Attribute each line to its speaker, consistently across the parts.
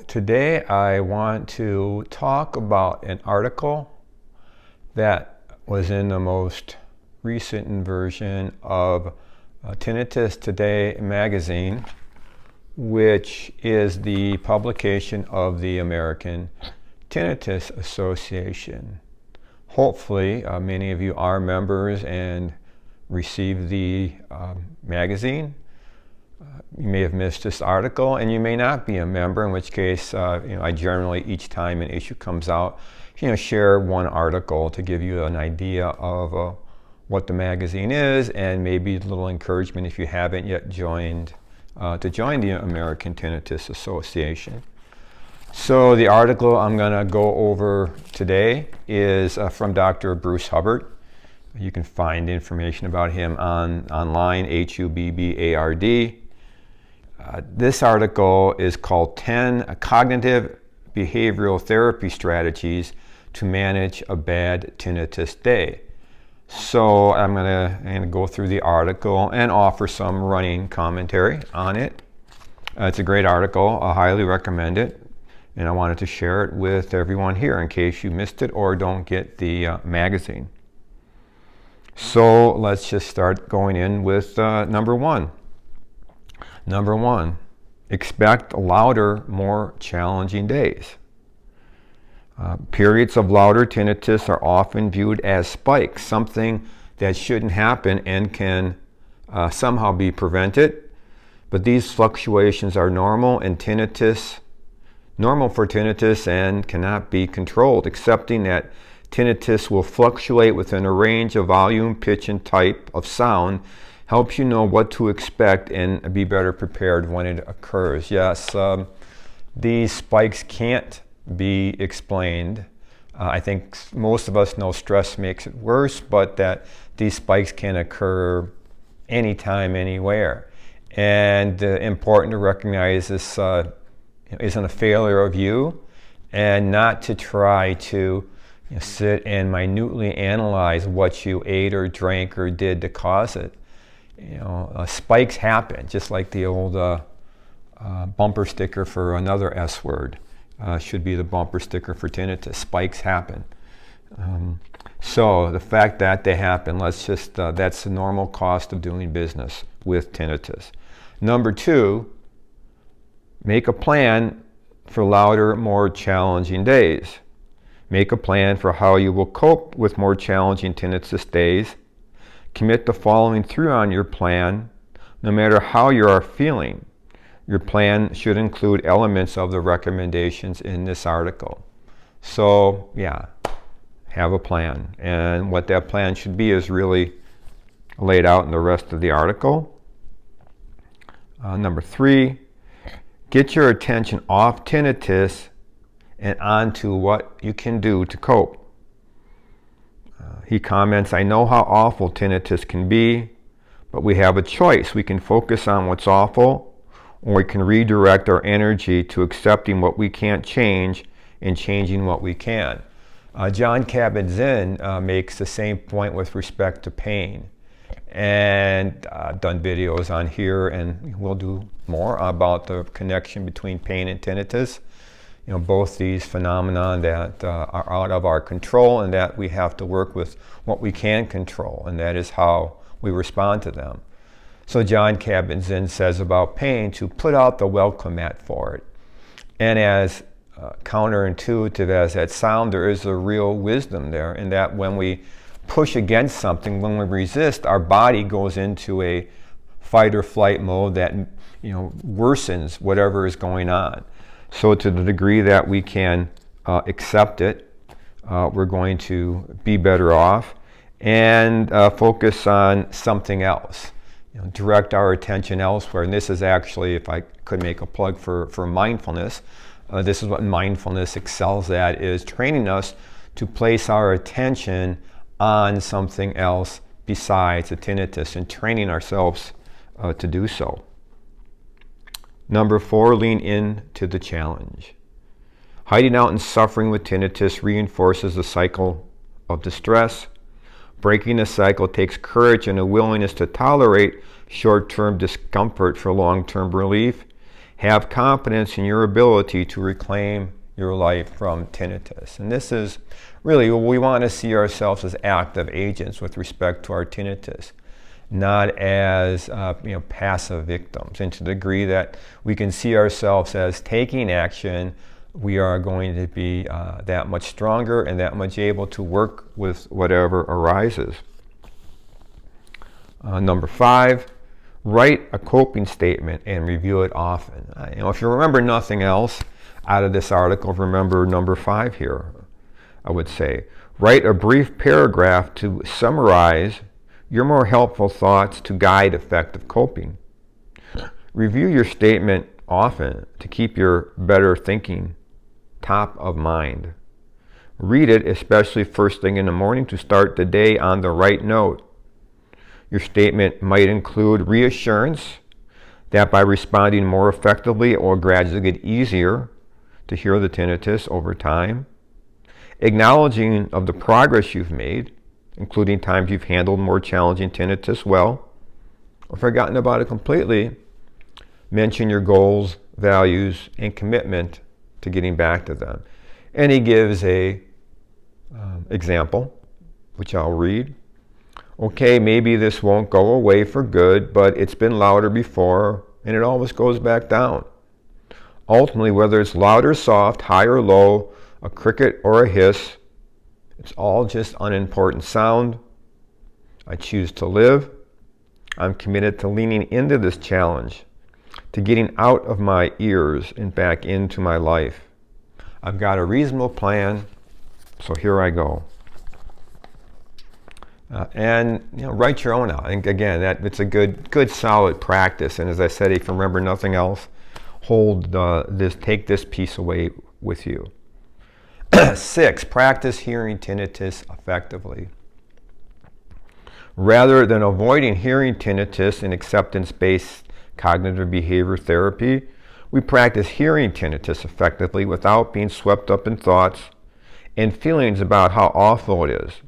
Speaker 1: today I want to talk about an article that was in the most recent version of Tinnitus Today magazine, which is the publication of the American Tinnitus Association. Hopefully, many of you are members and receive the magazine. You may have missed this article, and you may not be a member, in which case, I generally, each time an issue comes out, share one article to give you an idea of what the magazine is, and maybe a little encouragement if you haven't yet joined, to join the American Tinnitus Association. So the article I'm going to go over today is from Dr. Bruce Hubbard. You can find information about him online, Hubbard. This article is called 10 Cognitive Behavioral Therapy Strategies to Manage a Bad Tinnitus Day. So I'm going to go through the article and offer some running commentary on it. It's a great article. I highly recommend it. And I wanted to share it with everyone here in case you missed it or don't get the magazine. So let's just start going in with number one. Number one, expect louder, more challenging days. Periods of louder tinnitus are often viewed as spikes, something that shouldn't happen and can somehow be prevented. But these fluctuations are normal for tinnitus and cannot be controlled. Accepting that tinnitus will fluctuate within a range of volume, pitch, and type of sound helps you know what to expect and be better prepared when it occurs. Yes, these spikes can't be explained. I think most of us know stress makes it worse, but that these spikes can occur anytime, anywhere. And important to recognize this isn't a failure of you, and not to try to sit and minutely analyze what you ate or drank or did to cause it. Spikes happen, just like the old bumper sticker for another S word should be the bumper sticker for tinnitus. Spikes happen. So the fact that they happen, that's the normal cost of doing business with tinnitus. Number two, make a plan for louder, more challenging days. Make a plan for how you will cope with more challenging tinnitus days. Commit to following through on your plan, no matter how you are feeling. Your plan should include elements of the recommendations in this article. So, have a plan. And what that plan should be is really laid out in the rest of the article. Number three, get your attention off tinnitus and onto what you can do to cope. He comments, I know how awful tinnitus can be, but we have a choice. We can focus on what's awful, or we can redirect our energy to accepting what we can't change and changing what we can. John Kabat-Zinn makes the same point with respect to pain. And I've done videos on here, and we'll do more about the connection between pain and tinnitus. Both these phenomena that are out of our control, and that we have to work with what we can control, and that is how we respond to them. So John Kabat-Zinn says about pain to put out the welcome mat for it. And as counterintuitive as that sounds, there is a real wisdom there, in that when we push against something, when we resist, our body goes into a fight or flight mode that worsens whatever is going on. So to the degree that we can accept it, we're going to be better off, and focus on something else. Direct our attention elsewhere. And this is actually, if I could make a plug for mindfulness, this is what mindfulness excels at, is training us to place our attention on something else besides the tinnitus, and training ourselves to do so. Number four, lean into the challenge. Hiding out and suffering with tinnitus reinforces the cycle of distress. Breaking the cycle takes courage and a willingness to tolerate short-term discomfort for long-term relief. Have confidence in your ability to reclaim your life from tinnitus. And this is really, we want to see ourselves as active agents with respect to our tinnitus, not as passive victims. And to the degree that we can see ourselves as taking action, we are going to be that much stronger and that much able to work with whatever arises. Number 5, write a coping statement and review it often. If you remember nothing else out of this article, remember number 5 here. I would say, write a brief paragraph to summarize your more helpful thoughts to guide effective coping. Review your statement often to keep your better thinking top of mind. Read it, especially first thing in the morning, to start the day on the right note. Your statement might include reassurance that by responding more effectively it will gradually get easier to hear the tinnitus over time. Acknowledging of the progress you've made, including times you've handled more challenging tinnitus well, or forgotten about it completely. Mention your goals, values, and commitment to getting back to them. And he gives a example, which I'll read. Okay, maybe this won't go away for good, but it's been louder before, and it always goes back down. Ultimately, whether it's loud or soft, high or low, a cricket or a hiss, it's all just unimportant sound. I choose to live. I'm committed to leaning into this challenge, to getting out of my ears and back into my life. I've got a reasonable plan, so here I go. And write your own out. I think again that it's a good solid practice. And as I said, if you remember nothing else, take this piece away with you. 6, practice hearing tinnitus effectively. Rather than avoiding hearing tinnitus in acceptance-based cognitive behavior therapy, we practice hearing tinnitus effectively without being swept up in thoughts and feelings about how awful it is.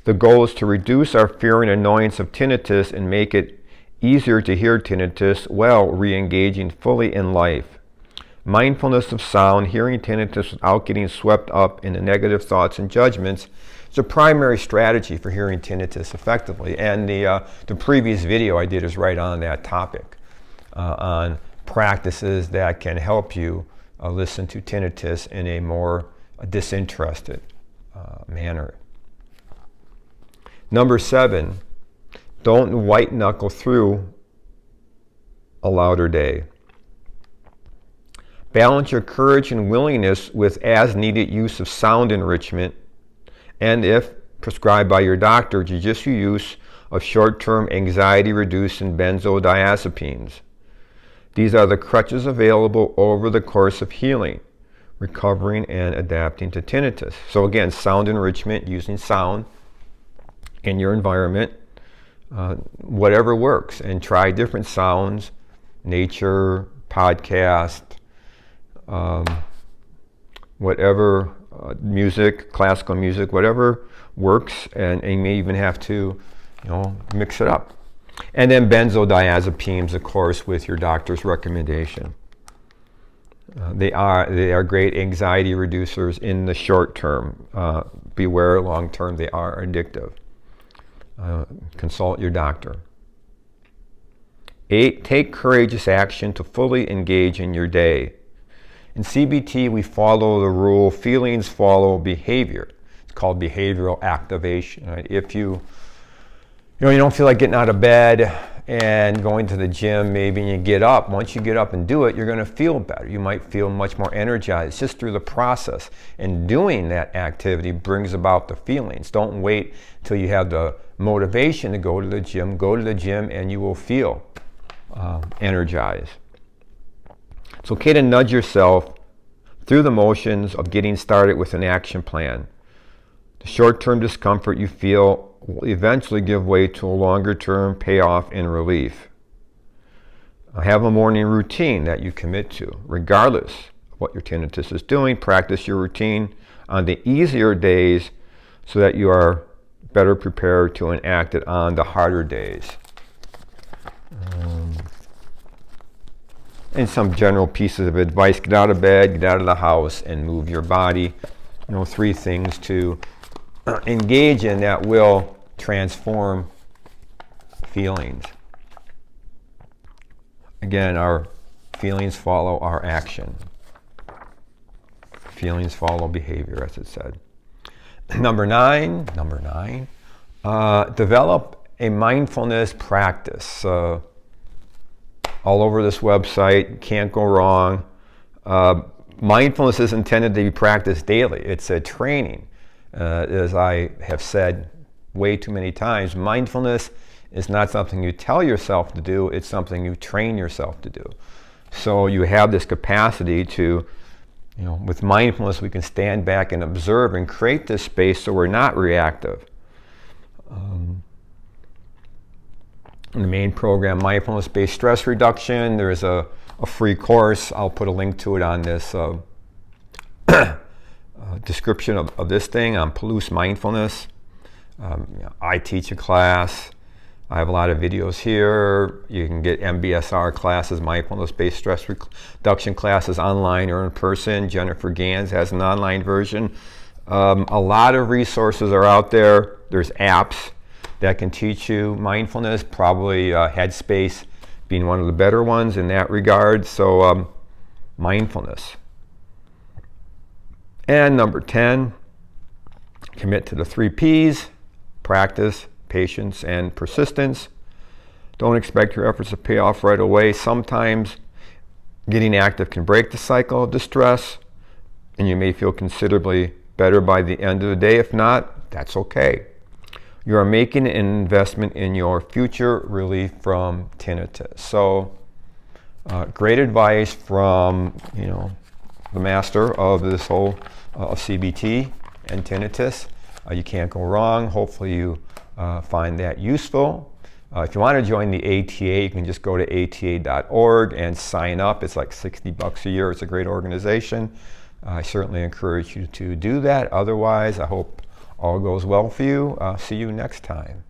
Speaker 1: The goal is to reduce our fear and annoyance of tinnitus and make it easier to hear tinnitus while re-engaging fully in life. Mindfulness of sound, hearing tinnitus without getting swept up in the negative thoughts and judgments is a primary strategy for hearing tinnitus effectively. And the previous video I did is right on that topic, on practices that can help you listen to tinnitus in a more disinterested manner. Number 7, don't white knuckle through a louder day. Balance your courage and willingness with as-needed use of sound enrichment, and if prescribed by your doctor, judicious use of short-term anxiety-reducing benzodiazepines. These are the crutches available over the course of healing, recovering, and adapting to tinnitus. So again, sound enrichment, using sound in your environment, whatever works, and try different sounds, nature, podcast, whatever, music, classical music, whatever works, and you may even have to, mix it up. And then benzodiazepines, of course, with your doctor's recommendation. They are great anxiety reducers in the short term. Beware, long term, they are addictive. Consult your doctor. 8, take courageous action to fully engage in your day. In CBT, we follow the rule, feelings follow behavior. It's called behavioral activation. Right? If you don't feel like getting out of bed and going to the gym, maybe, and you get up. Once you get up and do it, you're going to feel better. You might feel much more energized just through the process. And doing that activity brings about the feelings. Don't wait till you have the motivation to go to the gym. Go to the gym and you will feel energized. It's okay to nudge yourself through the motions of getting started with an action plan. The short-term discomfort you feel will eventually give way to a longer-term payoff in relief. Have a morning routine that you commit to. Regardless of what your tinnitus is doing, practice your routine on the easier days so that you are better prepared to enact it on the harder days. And some general pieces of advice: get out of bed, get out of the house, and move your body. 3 things to engage in that will transform feelings. Again, our feelings follow our action. Feelings follow behavior, as it said. Number nine, develop a mindfulness practice. All over this website, can't go wrong. Mindfulness is intended to be practiced daily. It's a training. As I have said way too many times, mindfulness is not something you tell yourself to do, it's something you train yourself to do. So you have this capacity to, with mindfulness, we can stand back and observe and create this space so we're not reactive. In the main program, Mindfulness-Based Stress Reduction, there's a free course. I'll put a link to it on this description of this thing on Palouse Mindfulness. I teach a class. I have a lot of videos here. You can get MBSR classes, Mindfulness-Based Stress Reduction classes, online or in person. Jennifer Gans has an online version. A lot of resources are out there. There's apps that can teach you mindfulness, probably Headspace being one of the better ones in that regard. So mindfulness. And number 10, commit to the 3 Ps: practice, patience, and persistence. Don't expect your efforts to pay off right away. Sometimes getting active can break the cycle of distress, and you may feel considerably better by the end of the day. If not, that's okay. You are making an investment in your future relief from tinnitus. So, great advice from the master of this whole CBT and tinnitus. You can't go wrong. Hopefully you find that useful. If you want to join the ATA, you can just go to ata.org and sign up. It's like $60 a year. It's a great organization. I certainly encourage you to do that. Otherwise, I hope all goes well for you. See you next time.